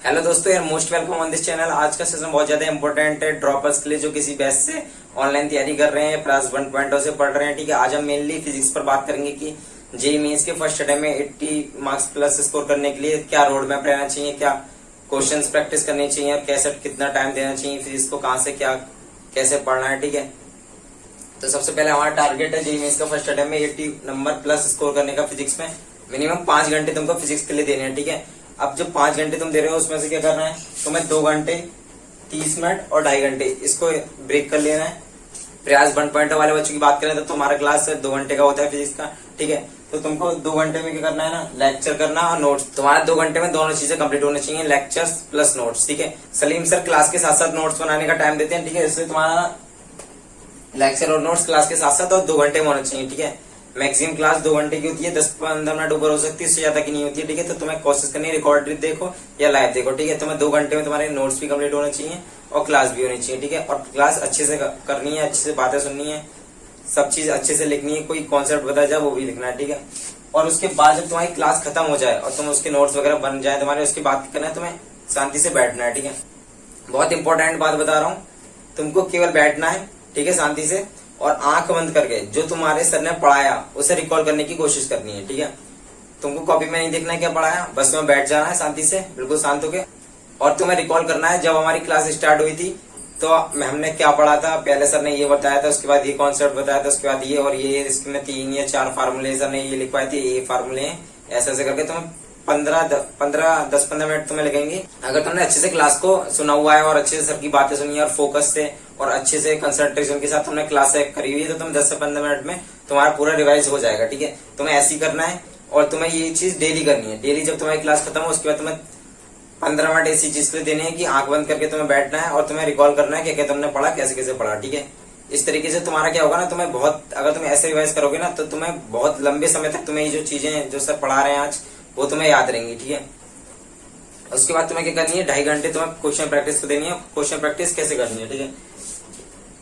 Hello दोस्तों, यार most welcome on this channel. आज का सेशन बहुत ज्यादा इंपॉर्टेंट है ड्रॉपर्स के लिए जो किसी बैच से ऑनलाइन तैयारी कर रहे हैं, प्लस 1.0 से पढ़ रहे हैं। ठीक है, आज हम मेनली फिजिक्स पर बात करेंगे कि जेईई मेंस के फर्स्ट अटेम्प्ट में 80 मार्क्स प्लस स्कोर करने के लिए क्या रोड मैप रहना चाहिए, क्या क्वेश्चंस प्रैक्टिस करनी चाहिए और कैसे कितना टाइम देना चाहिए, फिजिक्स को कहाँ से क्या कैसे पढ़ना है। ठीक है, तो सबसे पहले हमारा टारगेट है जेईई मेंस का फर्स्ट अटेम्प्ट में 80 नंबर प्लस स्कोर करने का। फिजिक्स में मिनिमम 5 घंटे तुमको फिजिक्स के लिए देने हैं। ठीक है, अब जो 5 घंटे तुम दे रहे हो उसमें से क्या करना है, तुम्हें 2 घंटे 30 मिनट और 2.5 घंटे इसको ब्रेक कर लेना है। प्रयास 1.0 वाले बच्चों की बात करें तो तुम्हारा क्लास 2 घंटे का होता है फिजिक्स का। ठीक है, तो तुमको 2 घंटे में क्या करना है ना, लेक्चर करना और नोट्स। तुम्हारा 2 घंटे में दोनों चीजें कंप्लीट होनी चाहिए, लेक्चर्स प्लस नोट्स। ठीक है, सलीम सर क्लास के साथ साथ नोट्स बनाने का टाइम देते हैं। ठीक है, इसलिए तुम्हारा लेक्चर और नोट्स क्लास के साथ साथ और 2 घंटे में होना चाहिए। ठीक है, मैक्सिमम क्लास 2 घंटे की होती है, 10-15 मिनट ऊपर हो सकती है, इससे ज्यादा की नहीं होती है। ठीक है, तो तुम्हें कोशिश करनी है रिकॉर्डेड देखो या लाइव देखो। ठीक है, तुम्हें 2 घंटे में तुम्हारे नोट्स भी कंप्लीट होने चाहिए और क्लास भी होनी चाहिए। ठीक है, और क्लास अच्छे से करनी है, अच्छे से बातें सुननी है, सब चीज अच्छे से लिखनी है, कोई कॉन्सेप्ट बताया जाए वो भी लिखना है। ठीक है, और उसके बाद जब तुम्हारी क्लास खत्म हो जाए और तुम उसके नोट्स वगैरह बन जाए तुम्हारे, उसकी बात करना है, तुम्हें शांति से बैठना है। ठीक है, बहुत इंपॉर्टेंट बात बता रहा हूँ, तुमको केवल बैठना है। ठीक है, शांति से, और आंख बंद करके जो तुम्हारे सर ने पढ़ाया उसे रिकॉल करने की कोशिश करनी है। ठीक है, तुमको कॉपी में नहीं देखना है क्या पढ़ाया, बस तुम्हें बैठ जाना है शांति से, बिल्कुल शांत होके, और तुम्हें रिकॉल करना है जब हमारी क्लास स्टार्ट हुई थी तो हमने क्या पढ़ा था। पहले सर ने ये बताया था, उसके बाद ये कॉन्सेप्ट बताया था, उसके बाद ये और ये, इसमें 3 या 4 फार्मूले सर ने ये लिखवाए थे, ये फार्मूले हैं, ऐसे ऐसे करके तुम्हें 10-15 मिनट तुम्हें लगेंगे। अगर तुमने अच्छे से क्लास को सुना हुआ है और अच्छे से सर की बातें सुनी है और फोकस से और अच्छे से कंसंट्रेशन के साथ तुमने क्लास करी हुई है, तो तुम 10 से 15 मिनट में तुम्हारा पूरा रिवाइज हो जाएगा। ठीक है, तुम्हें ऐसे ही करना है और तुम्हें ये चीज डेली करनी है। डेली जब तुम्हारी क्लास खत्म हो उसके बाद तुम्हें 15 मिनट ऐसी चीज के लिए देने हैं कि आंख बंद करके तुम्हें बैठना है और तुम्हें रिकॉल करना है क्या क्या तुमने पढ़ा, कैसे कैसे पढ़ा। ठीक है, इस तरीके से तुम्हारा क्या होगा ना, तुम्हें बहुत, अगर तुम ऐसे रिवाइज करोगे ना तो तुम्हें बहुत लंबे समय तक तुम्हें ये जो चीजें जो सर पढ़ा रहे हैं आज वो तुम्हें याद रहेंगी। ठीक है, उसके बाद तुम्हें क्या करनी है, 2.5 घंटे तुम्हें क्वेश्चन प्रैक्टिस को देनी है। क्वेश्चन प्रैक्टिस कैसे करनी है, ठीक है,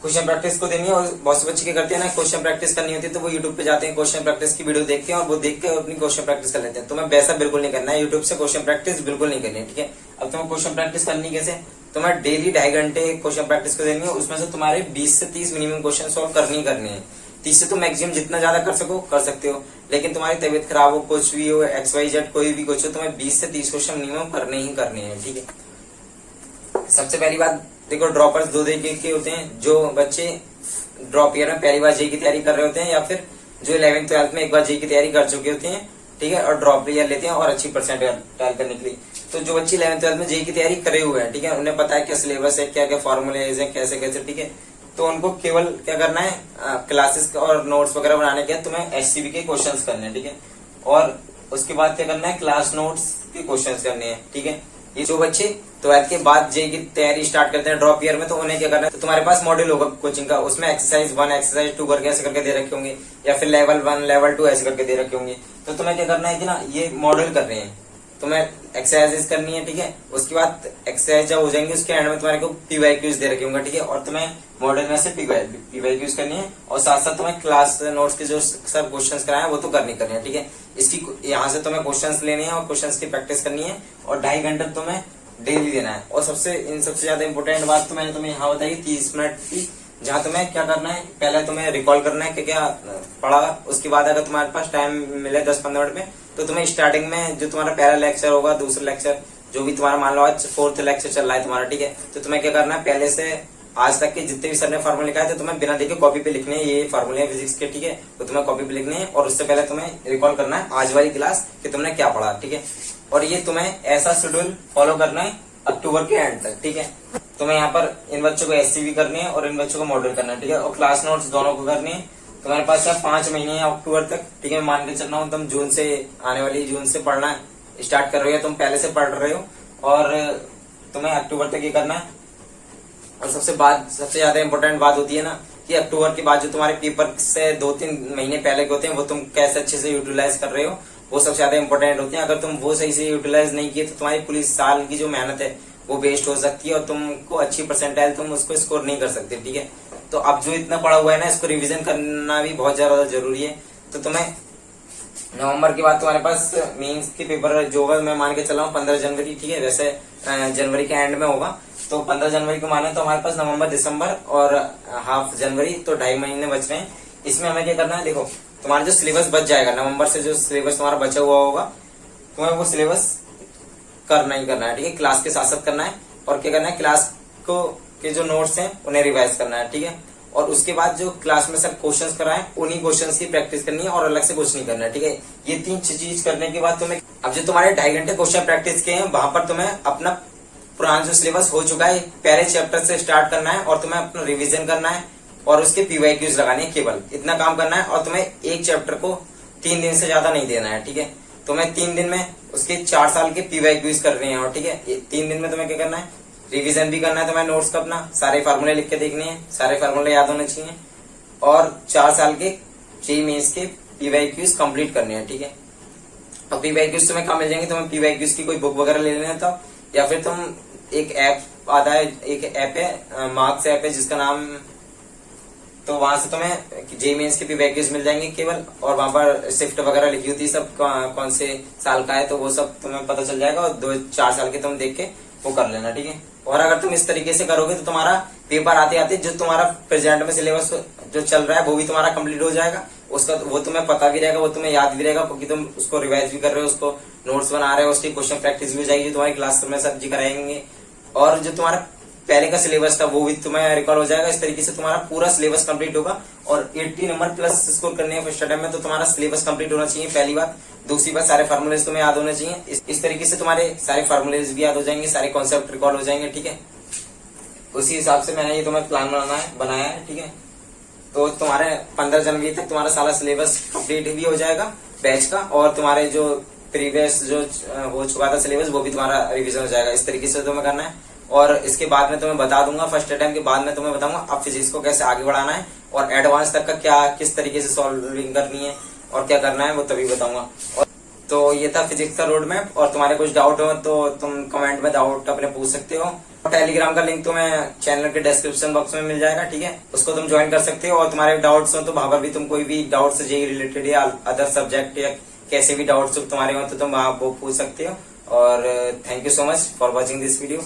क्वेश्चन प्रैक्टिस को देनी है। और बहुत से बच्चे क्या करते हैं ना, क्वेश्चन प्रैक्टिस करनी होती है तो वो यूट्यूब पे जाते हैं, क्वेश्चन प्रैक्टिस की वीडियो देखते हैं और वो देख के अपनी क्वेश्चन प्रैक्टिस कर लेते हैं। तुम्हें वैसा बिल्कुल नहीं करना है, यूट्यूब से क्वेश्चन प्रैक्टिस बिल्कुल नहीं करनी है। ठीक है, अब तुम्हें क्वेश्चन प्रैक्टिस करनी कैसे, तुम्हें डेली 2.5 घंटे क्वेश्चन प्रैक्टिस को देनी है। उसमें से तुम्हारे 20 से 30 मिनिमम क्वेश्चन सॉल्व करनी है। 30 से तो मैक्सिमम जितना ज्यादा कर सको कर सकते हो, लेकिन तुम्हारी तबीयत खराब हो, कुछ भी हो, XYZ कोई भी कुछ हो, तुम्हें 20 से 30 क्वेश्चन मिनिमम करने हैं। ठीक है, सबसे पहली बात देखो, ड्रॉपर्स 2 तरीके के होते हैं, जो बच्चे ड्रॉप ईयर में पहली बार जेईई की तैयारी कर रहे होते हैं, या फिर जो 11th-12th में एक बार जेईई की तैयारी कर चुके होते हैं। ठीक है, और ड्रॉप ईयर लेते हैं और अच्छी परसेंटेज करने के लिए। तो जो बच्चे 11th-12th में जेईई की तैयारी करे हुए हैं, ठीक है, उन्हें पता है क्या सिलेबस है, क्या क्या फॉर्मूलेज है, कैसे कैसे। ठीक है, तो उनको केवल क्या करना है, क्लासेस और नोट्स वगैरह बनाने के तुम्हें HCB के क्वेश्चंस करने हैं। ठीक है, और उसके बाद क्या करना है, क्लास नोट्स के क्वेश्चंस करने हैं। ठीक है, ये जो बच्चे 12th के बाद जेईई की तैयारी स्टार्ट करते हैं ड्रॉप ईयर में, तो उन्हें क्या करना है, तो तुम्हारे पास मॉड्यूल होगा कोचिंग का, उसमें एक्सरसाइज 1 एक्सरसाइज 2 करके ऐसे करके दे रखे होंगे, या फिर लेवल 1 लेवल 2 ऐसे करके दे रखे होंगे। तो तुम्हें क्या करना है कि ना, ये मॉड्यूल कर रहे हैं, तुम्हें एक्सरसाइजेस करनी है। ठीक है, उसके बाद एक्सरसाइज जब हो जाएंगे उसके एंड में तुम्हारे को PYQs दे रखे होंगे। ठीक है, और तुम्हें मॉडल में से PYQs करनी है, और साथ साथ तुम्हें क्लास नोट्स के जो सब क्वेश्चंस कराए वो तो करनी है। ठीक है, इसकी यहाँ से तुम्हें क्वेश्चंस लेने हैं और क्वेश्चंस की प्रैक्टिस करनी है, और 2.5 घंटे तुम्हें डेली देना है। और सबसे ज्यादा इंपॉर्टेंट बात तो मैंने तुम्हें यहाँ बताई 30 मिनट की, जहाँ तुम्हें क्या करना है, पहले तुम्हें रिकॉल करना है कि क्या पढ़ा। उसके बाद अगर तुम्हारे पास टाइम मिले 10-15 मिनट में, तो तुम्हें स्टार्टिंग में जो तुम्हारा पहला लेक्चर होगा, दूसरा लेक्चर, जो भी तुम्हारा मान लो आज 4th लेक्चर चल रहा है तुम्हारा, ठीक है, तो तुम्हें क्या करना है, पहले से आज तक के जितने भी सर ने फार्मूले लिखा है तो तुम्हें बिना देखे कॉपी पे लिखने हैं, ये फार्मूले हैं फिजिक्स के। ठीक है, तो तुम्हें कॉपी पे लिखने हैं, और उससे पहले तुम्हें रिकॉल करना है आज वाली क्लास कि तुमने क्या पढ़ा। ठीक है, और ये तुम्हें ऐसा शेड्यूल फॉलो करना है अक्टूबर के एंड तक। ठीक है, तुम्हें यहाँ पर इन बच्चों को SCB करनी है और इन बच्चों को मॉडल करना है। ठीक है, और क्लास नोट्स दोनों को करनी है। तुम्हारे पास 5 महीने हैं अक्टूबर तक। ठीक है, मान के चल रहा हूँ तुम जून से, आने वाली जून से पढ़ना स्टार्ट कर रहे हो, तुम पहले से पढ़ रहे हो, और तुम्हें अक्टूबर तक ये करना है। और सबसे ज्यादा इंपॉर्टेंट बात होती है ना, कि अक्टूबर के बाद जो तुम्हारे पेपर से 2-3 महीने पहले के होते हैं वो तुम कैसे अच्छे से यूटिलाइज कर रहे हो, वो सबसे ज्यादा इंपॉर्टेंट होते हैं। अगर तुम वो सही से यूटिलाइज नहीं किए तो तुम्हारी पूरी साल की जो मेहनत है वो वेस्ट हो सकती है, और तुमको अच्छी परसेंटाइल तुम उसको स्कोर नहीं कर सकते। ठीक है, तो अब जो इतना पढ़ा हुआ है ना, इसको रिविजन करना भी बहुत ज्यादा जरूरी है। तो तुम्हें नवंबर के बाद तुम्हारे पास मेंस के पेपर जो होगा, मैं मान के चला हूँ 15 जनवरी। ठीक है, वैसे जनवरी के एंड में होगा। तो 15 जनवरी को माने तो हमारे पास नवंबर, दिसंबर और हाफ जनवरी, तो 2.5 महीने बच रहे हैं। इसमें हमें क्या करना है, देखो तुम्हारा जो सिलेबस बच जाएगा नवंबर से, जो सिलेबस तुम्हारा बचा हुआ होगा, तुम्हें वो सिलेबस करना ही करना है, ठीक है। क्लास के साथ साथ करना है। और क्या करना है, क्लास को के जो नोट्स हैं उन्हें रिवाइज करना है, ठीक है। और उसके बाद जो क्लास में सब क्वेश्चंस कराएं उन्हीं क्वेश्चंस की प्रैक्टिस करनी है और अलग से कुछ नहीं करना है, ठीक है। ये 3 चीज करने के बाद तुम्हें अब जो तुम्हारे 2.5 घंटे क्वेश्चन प्रैक्टिस के हैं वहां पर तुम्हें अपना पुराना जो सिलेबस हो चुका है पहले चैप्टर से स्टार्ट करना है और तुम्हें अपना रिविजन करना है और उसके पीवाईक्यूज लगाने हैं, केवल इतना काम करना है। और तुम्हें एक चैप्टर को 3 दिन से ज्यादा नहीं देना है, ठीक है। तुम्हें 3 दिन में उसके 4 साल के पीवाईक्यूज करने हैं, और ठीक है 3 दिन में तुम्हें क्या करना है, रिवीजन भी करना है तुम्हें नोट्स का अपना, सारे फार्मूले लिख के देखने हैं, सारे फार्मूले याद होने चाहिए, और 4 साल के जेईई मेंस के पीवाईक्यूज कंप्लीट करने हैं, ठीक है। और पीवाईक्यूज तुम्हें कहाँ मिल जाएंगे, तुम्हें पीवाईक्यूज की कोई बुक वगैरह ले लेना था, या फिर तुम एक ऐप आता है, एक ऐप है मार्क्स ऐप है जिसका नाम, तो वहां से तुम्हें जेईई मेंस के पीवाईक्यूज मिल जाएंगे केवल, और वहां पर शिफ्ट वगैरह लिखी होती है सब कौन से साल का है, तो वो सब तुम्हें पता चल जाएगा, और 2-4 साल के तुम देख के वो कर लेना, ठीक है। और अगर तुम इस तरीके से करोगे तो तुम्हारा पेपर आते आते जो तुम्हारा प्रेजेंट में सिलेबस जो चल रहा है वो भी तुम्हारा कंप्लीट हो जाएगा, उसका वो तुम्हें पता भी रहेगा, वो तुम्हें याद भी रहेगा, क्योंकि तुम उसको रिवाइज भी कर रहे हो, उसको नोट्स बना रहे हो, उसकी क्वेश्चन प्रैक्टिस भी हो जाएगी, जो तुम्हारी क्लास में सर जी कराएंगे, और जो तुम्हारा पहले का सिलेबस था वो भी तुम्हें रिकॉल हो जाएगा। इस तरीके से तुम्हारा पूरा सिलेबस कंप्लीट होगा, और 80 नंबर प्लस स्कोर करने हैं फर्स्ट अटेम्प्ट में, तो तुम्हारा सिलेबस कंप्लीट होना चाहिए, पहली बात। दूसरी बात, सारे फार्मूलेज तुम्हें याद होने चाहिए। इस तरीके से तुम्हारे सारे फार्मूलेज भी याद हो जाएंगे, सारे कॉन्सेप्ट रिकॉल हो जाएंगे, ठीक है। उसी हिसाब से मैंने ये तुम्हें प्लान बनाया है, ठीक है। तो तुम्हारे 15 जनवरी तक तुम्हारा सारा सिलेबस कंप्लीट भी हो जाएगा बैच का, और तुम्हारे जो प्रीवियस जो हो चुका था सिलेबस वो भी तुम्हारा रिवीजन हो जाएगा। इस तरीके से तुम्हें करना है, और इसके बाद में तुम्हें बता दूंगा, फर्स्ट अटेम्प्ट के बाद में तुम्हें बताऊंगा अब फिजिक्स को कैसे आगे बढ़ाना है, और एडवांस तक का क्या किस तरीके से सॉल्विंग करनी है और क्या करना है वो तभी बताऊंगा। और तो ये था फिजिक्स का रोड मैप, और तुम्हारे कुछ डाउट हो तो तुम कमेंट में डाउट अपने पूछ सकते हो। टेलीग्राम का लिंक तुम्हें चैनल के डिस्क्रिप्शन बॉक्स में मिल जाएगा, ठीक है, उसको तुम ज्वाइन कर सकते हो। और तुम्हारे डाउट्स हो तो वहां पर भी तुम कोई भी डाउट्स जेईई रिलेटेड या अदर सब्जेक्ट या कैसे भी डाउट्स तुम्हारे हो तो तुम वहां वो पूछ सकते हो। और thank you so much for watching this video.